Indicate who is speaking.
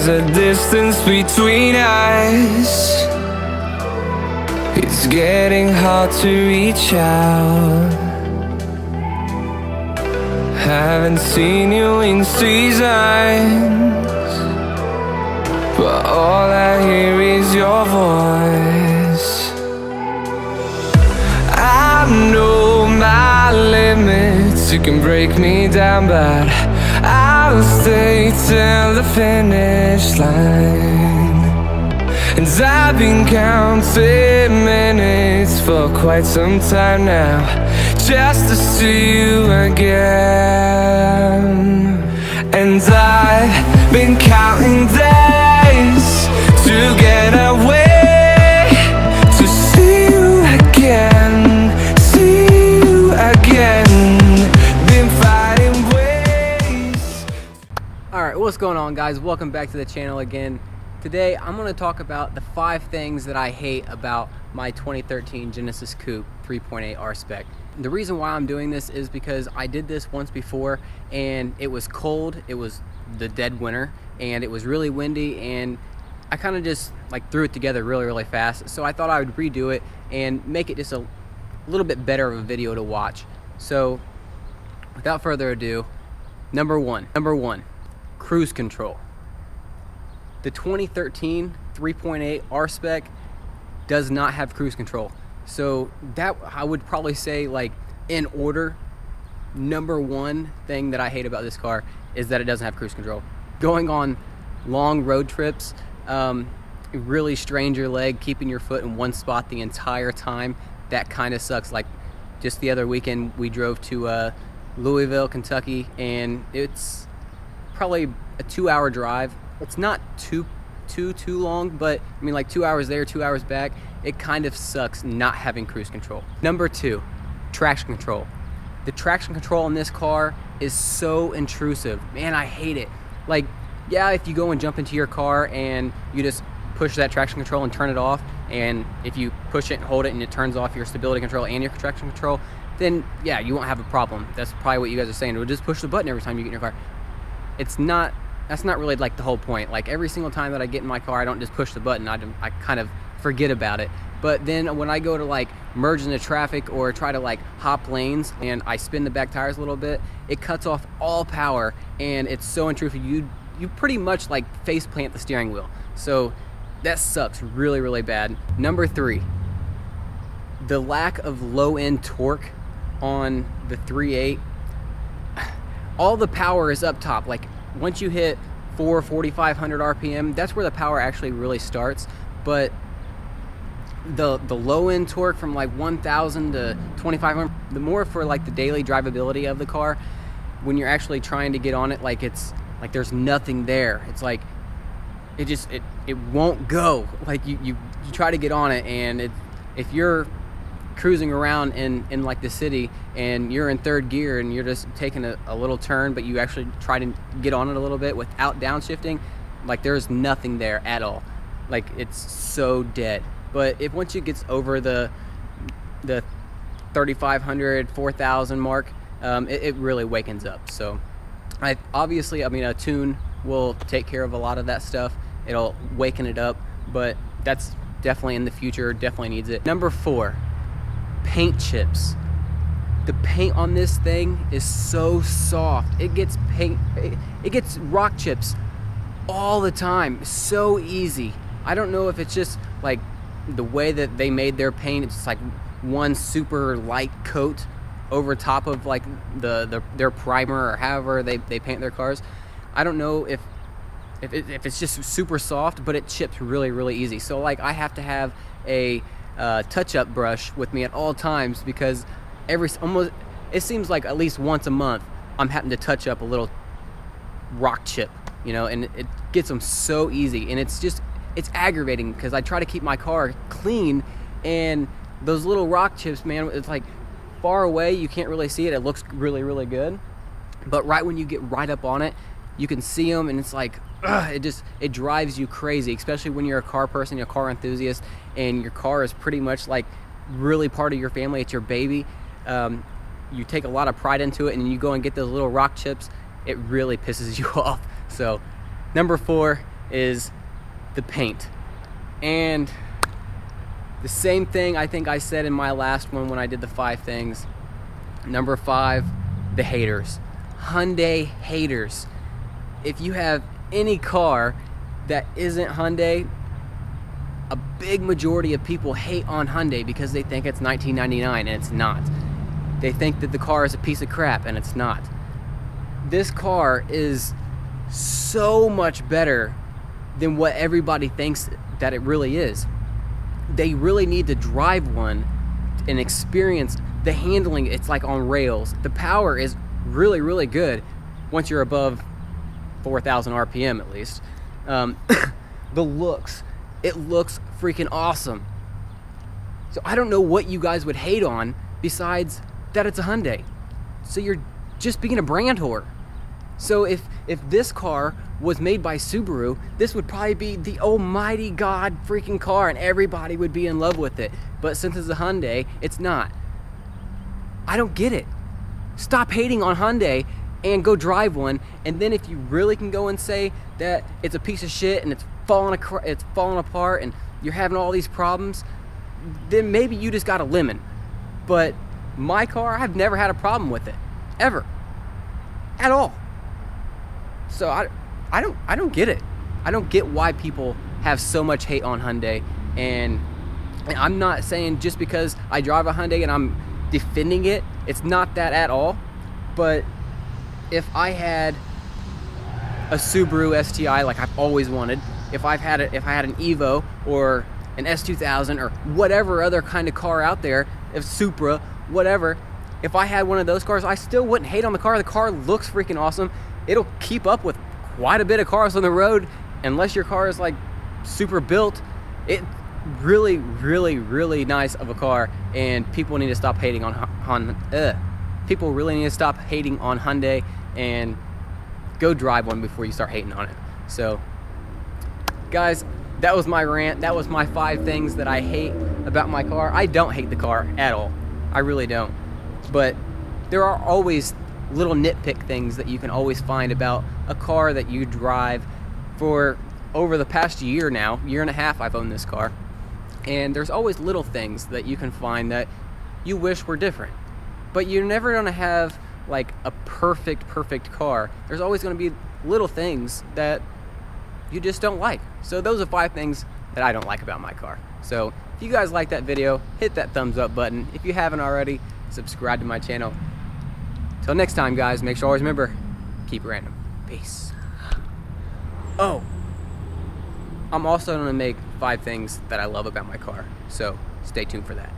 Speaker 1: there's a distance between us. It's getting hard to reach out. Haven't seen you in seasons, but all I hear is your voice. I know my limits, you can break me down, but I'll stay till the finish line. And I've been counting minutes for quite some time now, just to see you again. And I've been counting days to get away, to see you again, see you again. Been fighting ways.
Speaker 2: Alright, what's going on, guys? Welcome back to the channel again. Today I'm going to talk about the 5 things that I hate about my 2013 Genesis Coupe 3.8 R-SPEC. The reason why I'm doing this is because I did this once before and it was cold, it was the dead winter, and it was really windy, and I kind of just like threw it together really fast. So I thought I would redo it and make it just a little bit better of a video to watch. So without further ado, number one, cruise control. The 2013 3.8 R-SPEC does not have cruise control. So that, I would probably say, like, in order, number one thing that I hate about this car is that it doesn't have cruise control. Going on long road trips, really strains your leg, keeping your foot in one spot the entire time. That kind of sucks. Like, just the other weekend we drove to Louisville, Kentucky, and it's probably a 2-hour drive. It's not too long, but I mean, like 2 hours there, 2 hours back. It kind of sucks not having cruise control. Number 2, traction control. The traction control in this car is so intrusive. Man, I hate it. Like, yeah, if you go and jump into your car and you just push that traction control and turn it off, and if you push it and hold it and it turns off your stability control and your traction control, then yeah, you won't have a problem. That's probably what you guys are saying. We'll just push the button every time you get in your car. That's not really like the whole point. Like, every single time that I get in my car, I don't just push the button. I kind of forget about it. But then when I go to like merge into traffic or try to like hop lanes and I spin the back tires a little bit, it cuts off all power, and it's so intrusive. You pretty much like face plant the steering wheel. So that sucks really bad. Number 3, the lack of low end torque on the 3.8. All the power is up top. Like, once you hit 4,500 RPM, that's where the power actually really starts. But the low end torque from like 1,000 to 2,500, the more for like the daily drivability of the car, when you're actually trying to get on it, like, it's like there's nothing there. It's like it won't go. Like, you try to get on it, and if you're cruising around in like the city and you're in 3rd gear and you're just taking a little turn, but you actually try to get on it a little bit without downshifting, like, there's nothing there at all. Like, it's so dead. But if once it gets over the 3,500, 4,000 mark, it really wakens up. So obviously, I mean, a tune will take care of a lot of that stuff. It'll waken it up, but that's definitely in the future, definitely needs it. Number 4, paint chips. The paint on this thing is so soft. It gets rock chips all the time. So easy. I don't know if it's just like the way that they made their paint. It's like one super light coat over top of like their primer, or however they paint their cars. I don't know if it's just super soft, but it chips really easy. So like, I have to have a touch-up brush with me at all times, because it seems like at least once a month I'm having to touch up a little rock chip, you know, and it gets them so easy. And it's aggravating, because I try to keep my car clean, and those little rock chips, man, it's like far away, you can't really see it. It looks really good, but right when you get right up on it, you can see them, and it's like, it drives you crazy, especially when you're a car person, you're a car enthusiast, and your car is pretty much like really part of your family. It's your baby. You take a lot of pride into it, and you go and get those little rock chips. It really pisses you off. So number 4, is the paint. And the same thing I think I said in my last one when I did the 5 things. Number 5, the haters. Hyundai haters. If you have any car that isn't Hyundai, a big majority of people hate on Hyundai because they think it's 1999 and it's not. They think that the car is a piece of crap and it's not. This car is so much better than what everybody thinks that it really is. They really need to drive one and experience the handling. It's like on rails. The power is really, really good once you're above 4,000 RPM at least. The looks, it looks freaking awesome. So I don't know what you guys would hate on besides that it's a Hyundai. So you're just being a brand whore. So if this car was made by Subaru, this would probably be the almighty god freaking car and everybody would be in love with it. But since it's a Hyundai, it's not. I don't get it. Stop hating on Hyundai and go drive one. And then if you really can go and say that it's a piece of shit and it's falling apart and you're having all these problems, then maybe you just got a lemon. But my car, I've never had a problem with it, ever, at all. So I don't get it. I don't get why people have so much hate on Hyundai. And I'm not saying just because I drive a Hyundai and I'm defending it, it's not that at all. But if I had a Subaru STI like I've always wanted, if I had an Evo or an S2000 or whatever other kind of car out there, if Supra, whatever, if I had one of those cars, I still wouldn't hate on the car. The car looks freaking awesome. It'll keep up with quite a bit of cars on the road, unless your car is like super built. It really, really, really nice of a car, and people need to stop hating on people really need to stop hating on Hyundai and go drive one before you start hating on it. So guys, that was my rant. That was my 5 things that I hate about my car. I don't hate the car at all. I really don't. But there are always little nitpick things that you can always find about a car that you drive. For over the past year now, year and a half, I've owned this car. And there's always little things that you can find that you wish were different. But you're never gonna have like a perfect car. There's always gonna be little things that you just don't like. So those are 5 things that I don't like about my car. So if you guys like that video, hit that thumbs up button. If you haven't already, subscribe to my channel. Till next time, guys, make sure always remember, keep it random. Peace. Oh, I'm also gonna make 5 things that I love about my car. So stay tuned for that.